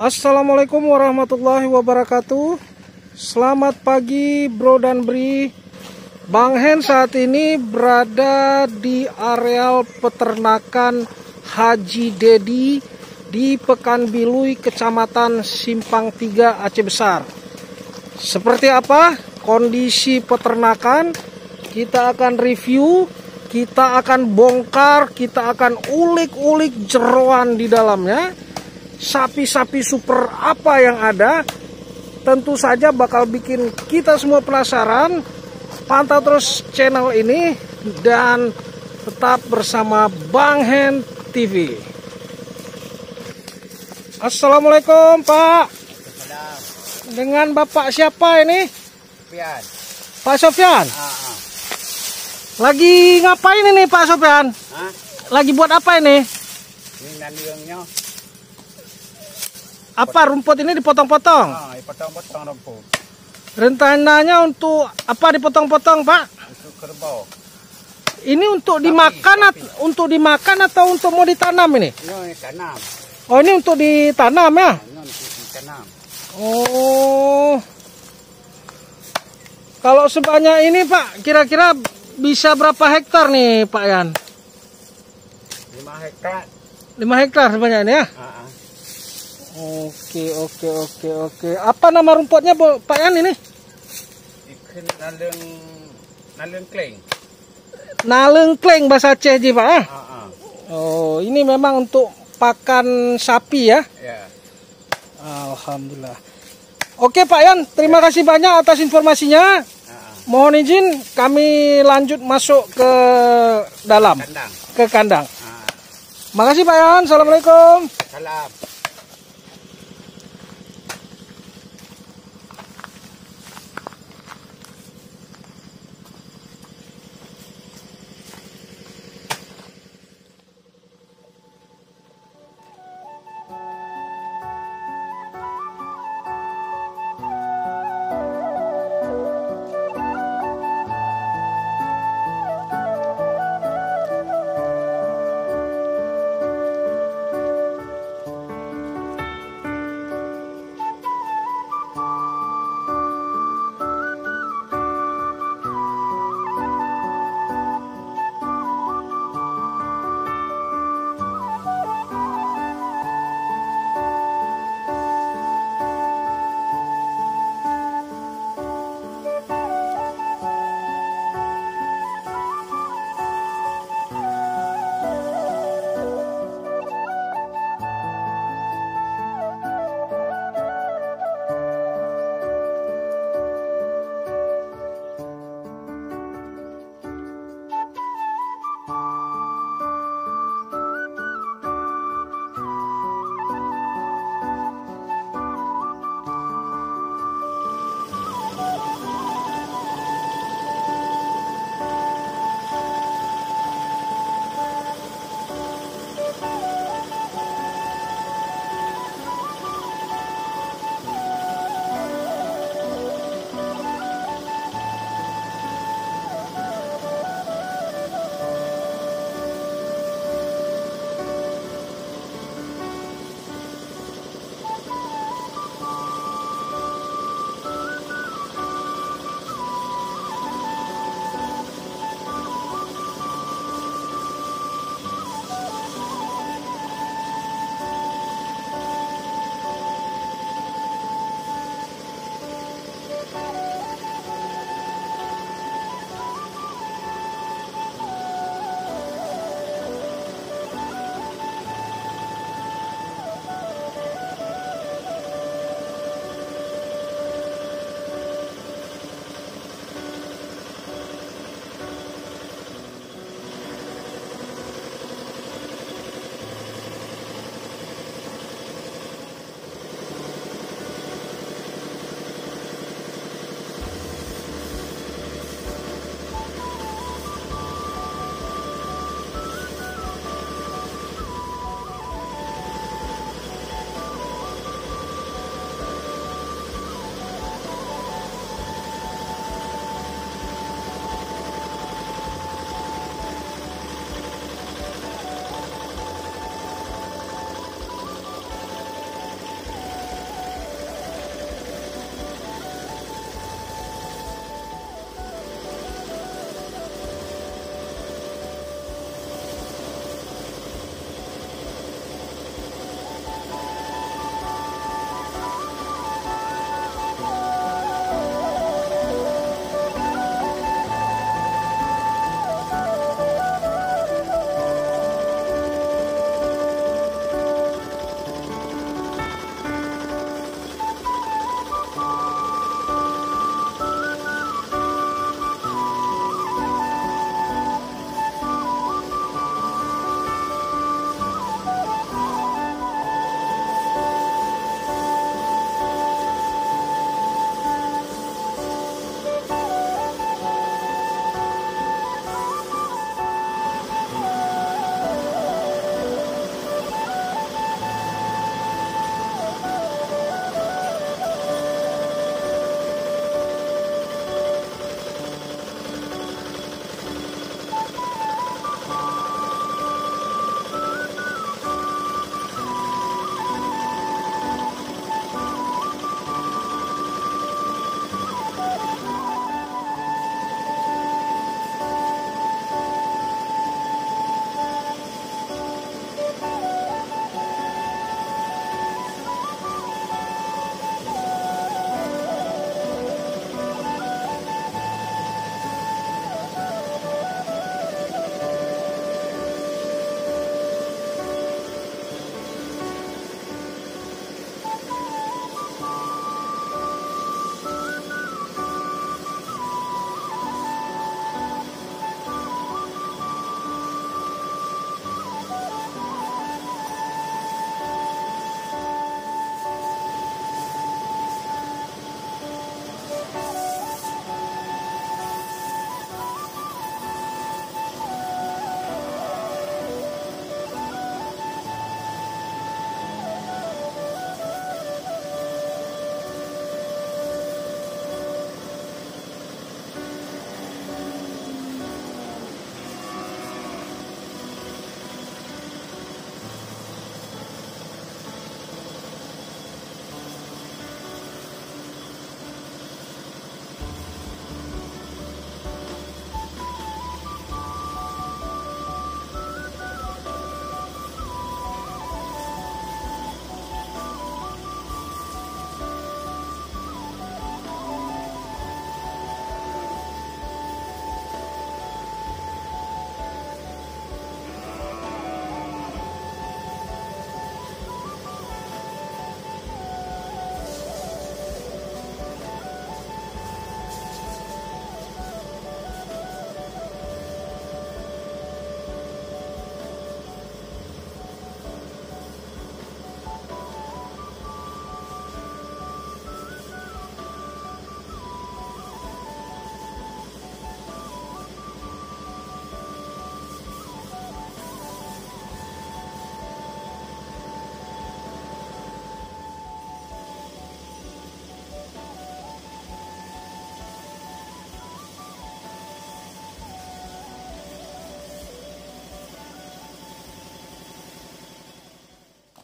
Assalamualaikum warahmatullahi wabarakatuh. Selamat pagi bro dan bri. Bang Hen saat ini berada di areal peternakan Haji Dedi di Pekanbilui, Kecamatan Simpang 3, Aceh Besar. Seperti apa kondisi peternakan? Kita akan review, kita akan bongkar, kita akan ulik-ulik jeroan di dalamnya. Sapi-sapi super apa yang ada, tentu saja bakal bikin kita semua penasaran. Pantau terus channel ini dan tetap bersama Bang Hen TV. Assalamualaikum Pak. Dengan Bapak siapa ini? Sofian. Pak Sofian. Lagi ngapain ini Pak Sofian? Lagi buat apa ini? Ini nandingnya. Apa rumput ini dipotong-potong? Dipotong-potong rumput. Rencananya untuk apa dipotong-potong, Pak? Untuk kerbau. Ini untuk dimakan, untuk dimakan atau untuk mau ditanam ini? Ini tanam. Oh, ini untuk ditanam ya? Ini untuk ditanam. Oh. Kalau sebanyak ini, Pak, kira-kira bisa berapa hektar nih, Pak Yan? 5 hektar. 5 hektar sebanyak ini ya? Oke. Apa nama rumputnya Pak Yan ini? Ikan naleng kleng. Naleng kleng bahasa Aceh ji Pak ya? Oh, ini memang untuk pakan sapi ya? Ya. Alhamdulillah. Oke Pak Yan, terima kasih banyak atas informasinya. Mohon izin kami lanjut masuk ke dalam, ke kandang. Makasih Pak Yan, assalamualaikum. Salam.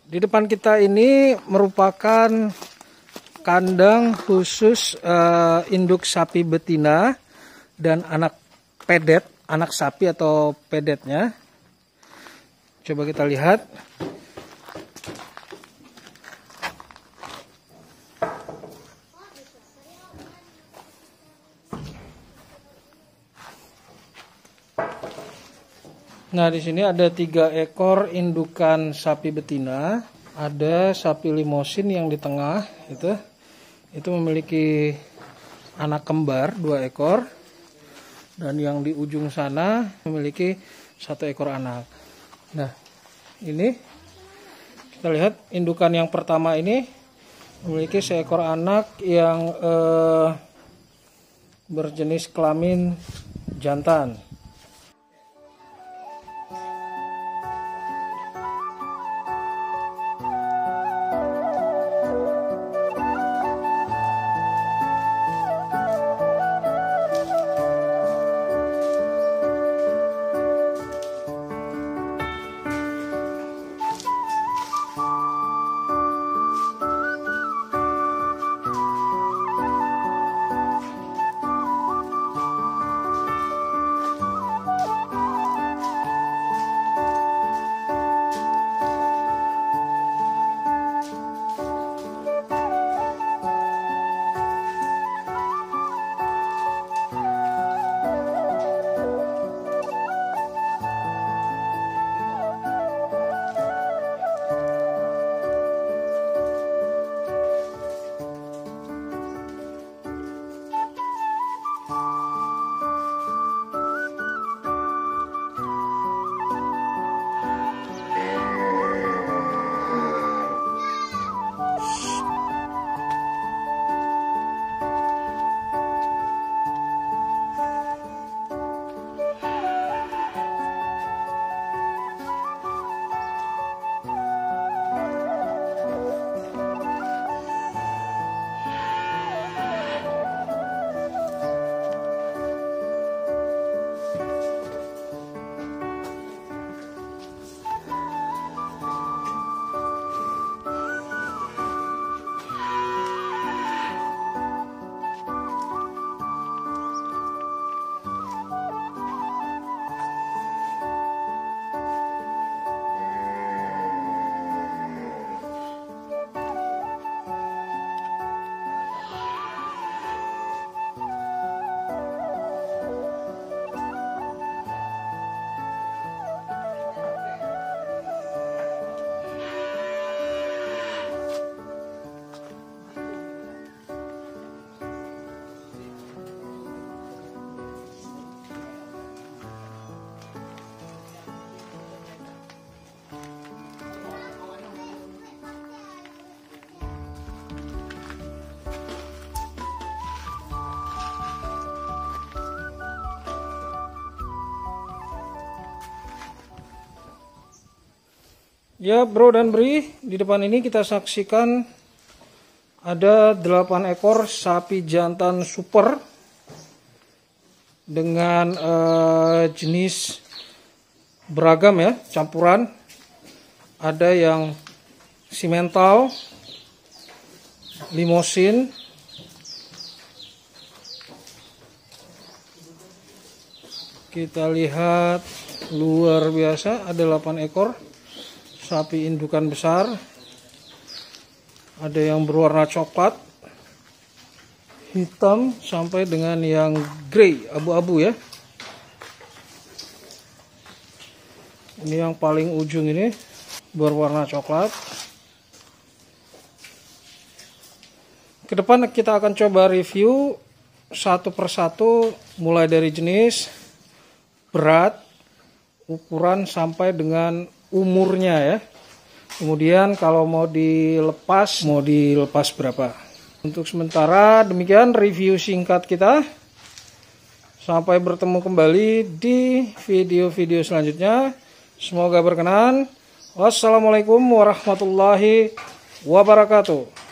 Di depan kita ini merupakan kandang khusus induk sapi betina dan anak pedet, anak sapi atau pedetnya. Coba kita lihat. Nah, di sini ada 3 ekor indukan sapi betina. Ada sapi limosin yang di tengah itu memiliki anak kembar 2 ekor. Dan yang di ujung sana memiliki 1 ekor anak. Nah, ini kita lihat indukan yang pertama ini memiliki seekor anak yang berjenis kelamin jantan. Ya, Bro dan Bri, di depan ini kita saksikan ada 8 ekor sapi jantan super dengan jenis beragam ya, campuran. Ada yang simental, limosin, kita lihat luar biasa, ada 8 ekor sapi indukan besar. Ada yang berwarna coklat, hitam, sampai dengan yang grey, abu-abu ya. Ini yang paling ujung ini berwarna coklat. Kedepan kita akan coba review satu persatu, mulai dari jenis, berat, ukuran, sampai dengan umurnya ya. Kemudian kalau mau dilepas berapa. Untuk sementara demikian review singkat kita. Sampai bertemu kembali di video-video selanjutnya. Semoga berkenan. Wassalamualaikum warahmatullahi wabarakatuh.